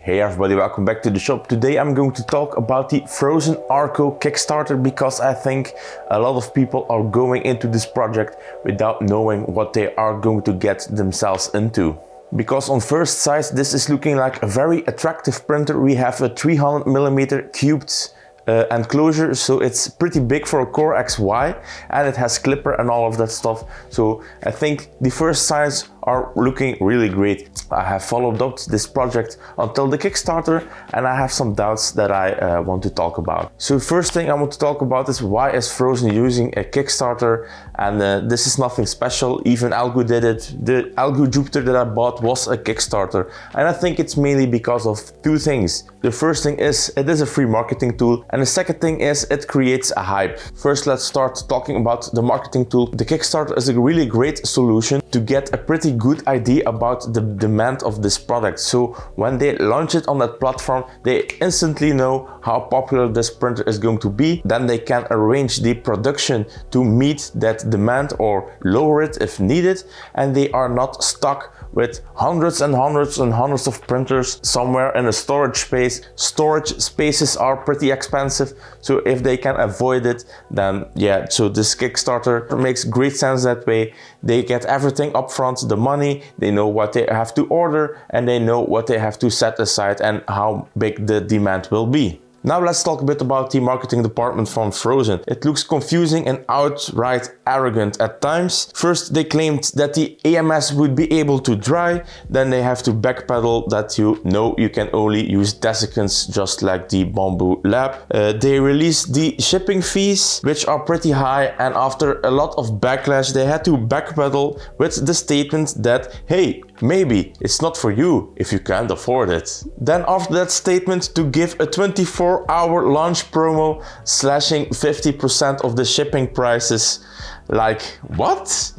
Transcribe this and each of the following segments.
Hey everybody, welcome back to the shop. Today I'm going to talk about the Phrozen Arco Kickstarter because I think a lot of people are going into this project without knowing what they are going to get themselves into. Because on first sight this is looking like a very attractive printer. We have a 300mm cubed enclosure, so it's pretty big for a Core XY, and it has clipper and all of that stuff. So I think the first signs are looking really great. I have followed up this project until the Kickstarter and I have some doubts that I want to talk about. So first thing I want to talk about is why is Phrozen using a Kickstarter, and this is nothing special. Even Algo did it. The Algo Jupiter that I bought was a Kickstarter, and I think it's mainly because of two things. The first thing is it is a free marketing tool, and the second thing is it creates a hype. First, let's start talking about the marketing tool. The Kickstarter is a really great solution to get a pretty good idea about the demand of this product. So when they launch it on that platform, they instantly know how popular this printer is going to be. Then they can arrange the production to meet that demand or lower it if needed, and they are not stuck with hundreds and hundreds and hundreds of printers somewhere in a storage space. Storage spaces are pretty expensive, so if they can avoid it, then yeah, so this Kickstarter makes great sense that way. They get everything up front, the money, they know what they have to order, and they know what they have to set aside and how big the demand will be. Now let's talk a bit about the marketing department from Phrozen. It looks confusing and outright arrogant at times. First, they claimed that the AMS would be able to dry, then they have to backpedal that you can only use desiccants just like the Bamboo Lab. They released the shipping fees, which are pretty high, and after a lot of backlash they had to backpedal with the statement that, hey, maybe it's not for you if you can't afford it. Then after that statement, to give a 24-hour launch promo slashing 50% of the shipping prices. Like, what?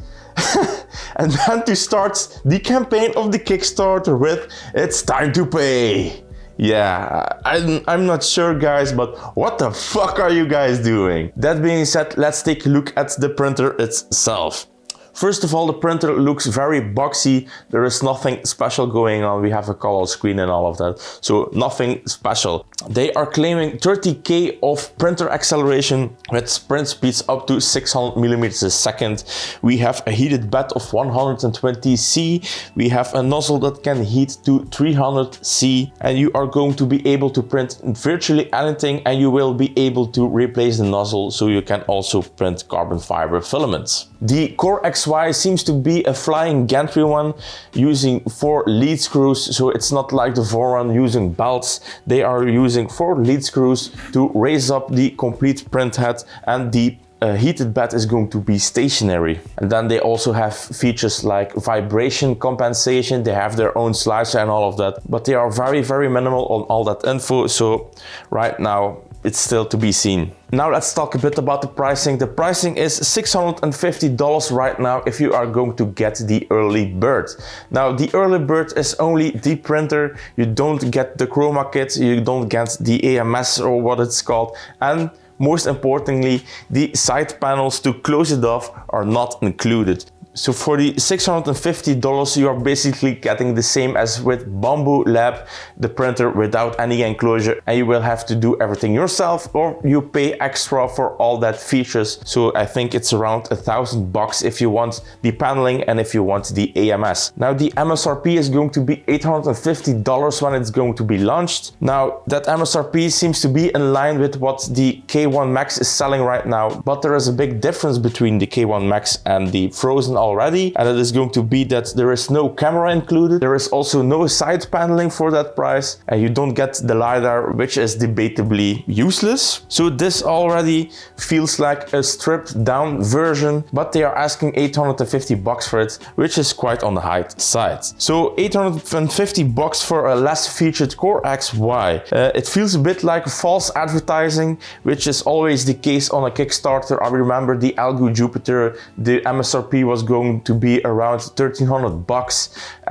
And then to start the campaign of the Kickstarter with, it's time to pay. Yeah, I'm not sure guys, but what the fuck are you guys doing? That being said, let's take a look at the printer itself. First of all, the printer looks very boxy. There is nothing special going on. We have a color screen and all of that, so nothing special. They are claiming 30K of printer acceleration with print speeds up to 600mm a second. We have a heated bed of 120C. We have a nozzle that can heat to 300C, and you are going to be able to print virtually anything, and you will be able to replace the nozzle, so you can also print carbon fiber filaments. The Core XY seems to be a flying gantry one using 4 lead screws, so it's not like the Voron using belts. They are using 4 lead screws to raise up the complete print head, and the heated bed is going to be stationary. And then they also have features like vibration compensation. They have their own slicer and all of that, but they are very, very minimal on all that info, so right now it's still to be seen. Now let's talk a bit about the pricing. The pricing is $650 right now if you are going to get the early bird. Now the early bird is only the printer. You don't get the chroma kit, you don't get the AMS or what it's called, and most importantly, the side panels to close it off are not included. So for the $650, you are basically getting the same as with Bamboo Lab, the printer without any enclosure, and you will have to do everything yourself, or you pay extra for all that features. So I think it's around $1,000 if you want the paneling and if you want the AMS. Now the MSRP is going to be $850 when it's going to be launched. Now that MSRP seems to be in line with what the K1 Max is selling right now, but there is a big difference between the K1 Max and the Phrozen already, and it is going to be that there is no camera included. There is also no side paneling for that price, and you don't get the LiDAR, which is debatably useless. So this already feels like a stripped down version, but they are asking $850 for it, which is quite on the high side. So $850 for a less featured Core XY. It feels a bit like false advertising, which is always the case on a Kickstarter. I remember the Algo Jupiter, the MSRP was going to be around $1,300,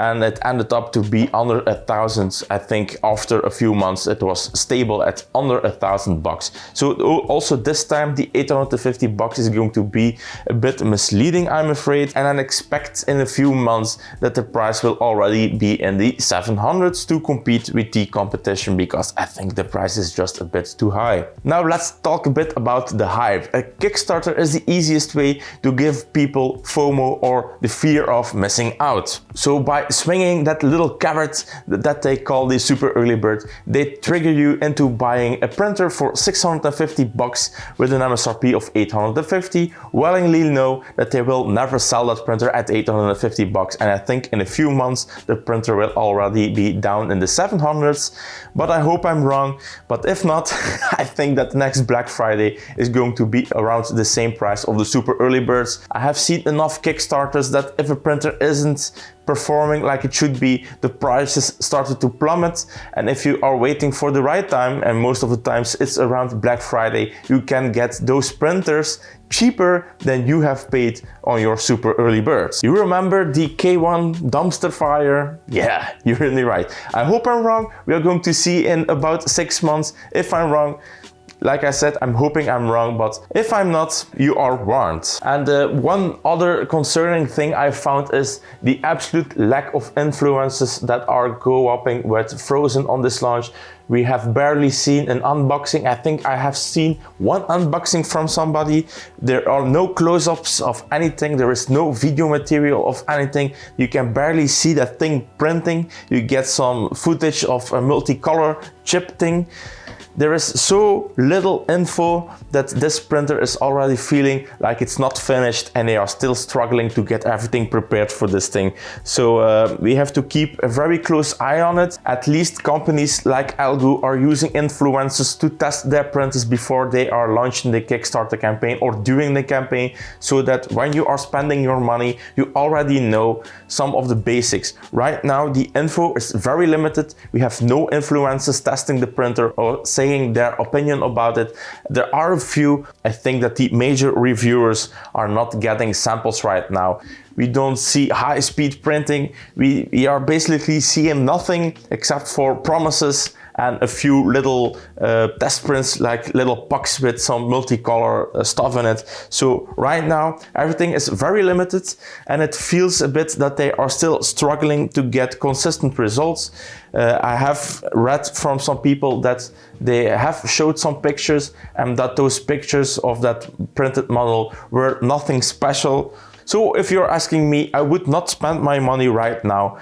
and it ended up to be under 1,000. I think after a few months it was stable at under $1,000. So also this time the $850 is going to be a bit misleading, I'm afraid, and I expect in a few months that the price will already be in the 700s to compete with the competition, because I think the price is just a bit too high. Now let's talk a bit about the Hive. A Kickstarter is the easiest way to give people FOMO, or the fear of missing out. So by swinging that little carrot that they call the super early bird, they trigger you into buying a printer for $650 with an MSRP of $850, willingly know that they will never sell that printer at $850, and I think in a few months the printer will already be down in the 700s, but I hope I'm wrong. But if not, I think that next Black Friday is going to be around the same price of the super early birds. I have seen enough Kickstarters that if a printer isn't performing like it should be, the prices started to plummet, and if you are waiting for the right time, and most of the times it's around Black Friday, you can get those printers cheaper than you have paid on your super early birds. You remember the K1 dumpster fire? Yeah, you're really right. I hope I'm wrong. We are going to see in about 6 months if I'm wrong. Like I said, I'm hoping I'm wrong, but if I'm not, you are warned. And one other concerning thing I found is the absolute lack of influencers that are co-oping with Phrozen on this launch. We have barely seen an unboxing. I think I have seen one unboxing from somebody. There are no close-ups of anything. There is no video material of anything. You can barely see that thing printing. You get some footage of a multicolor chip thing. There is so little info that this printer is already feeling like it's not finished, and they are still struggling to get everything prepared for this thing. So we have to keep a very close eye on it. At least companies like Algo are using influencers to test their printers before they are launching the Kickstarter campaign or during the campaign, so that when you are spending your money, you already know some of the basics. Right now, the info is very limited. We have no influencers testing the printer or saying their opinion about it. There are a few. I think that the major reviewers are not getting samples right now. We don't see high-speed printing. We are basically seeing nothing except for promises and a few little test prints, like little pucks with some multicolor stuff in it. So right now everything is very limited, and it feels a bit that they are still struggling to get consistent results. I have read from some people that they have showed some pictures, and that those pictures of that printed model were nothing special. So if you're asking me, I would not spend my money right now.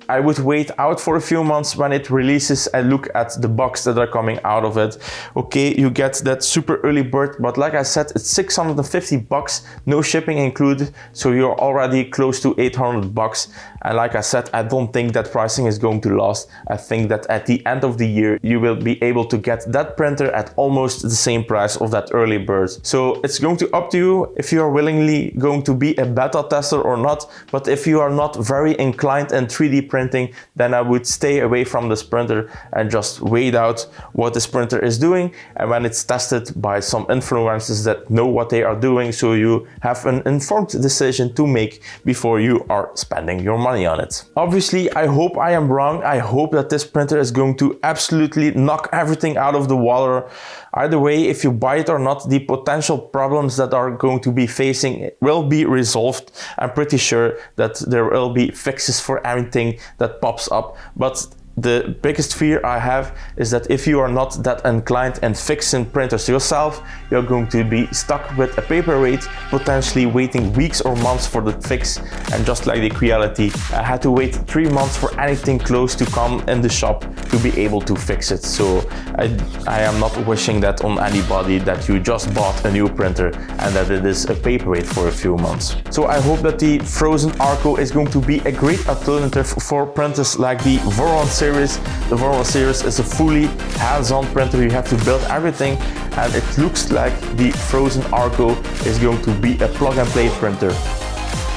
I would wait out for a few months when it releases and look at the bugs that are coming out of it. Okay, you get that super early bird, but like I said, it's $650, no shipping included, so you're already close to $800. And like I said, I don't think that pricing is going to last. I think that at the end of the year, you will be able to get that printer at almost the same price of that early bird. So it's going to up to you if you are willingly going to be a beta tester or not. But if you are not very inclined in 3D printing, then I would stay away from this printer and just wait out what this printer is doing, and when it's tested by some influencers that know what they are doing, so you have an informed decision to make before you are spending your money on it. Obviously, I hope I am wrong. I hope that this printer is going to absolutely knock everything out of the water. Either way, if you buy it or not, the potential problems that are going to be facing will be resolved. I'm pretty sure that there will be fixes for everything that pops up, but the biggest fear I have is that if you are not that inclined in fixing printers yourself, you're going to be stuck with a paperweight, potentially waiting weeks or months for the fix. And just like the Creality, I had to wait 3 months for anything close to come in the shop to be able to fix it. So I am not wishing that on anybody, that you just bought a new printer and that it is a paperweight for a few months. So I hope that the Phrozen Arco is going to be a great alternative for printers like the Voron series. The Voron series is a fully hands-on printer. You have to build everything, and it looks like the Phrozen Arco is going to be a plug-and-play printer.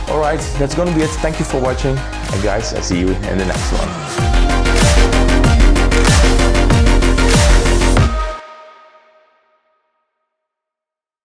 Alright, that's gonna be it. Thank you for watching, and guys, I see you in the next one.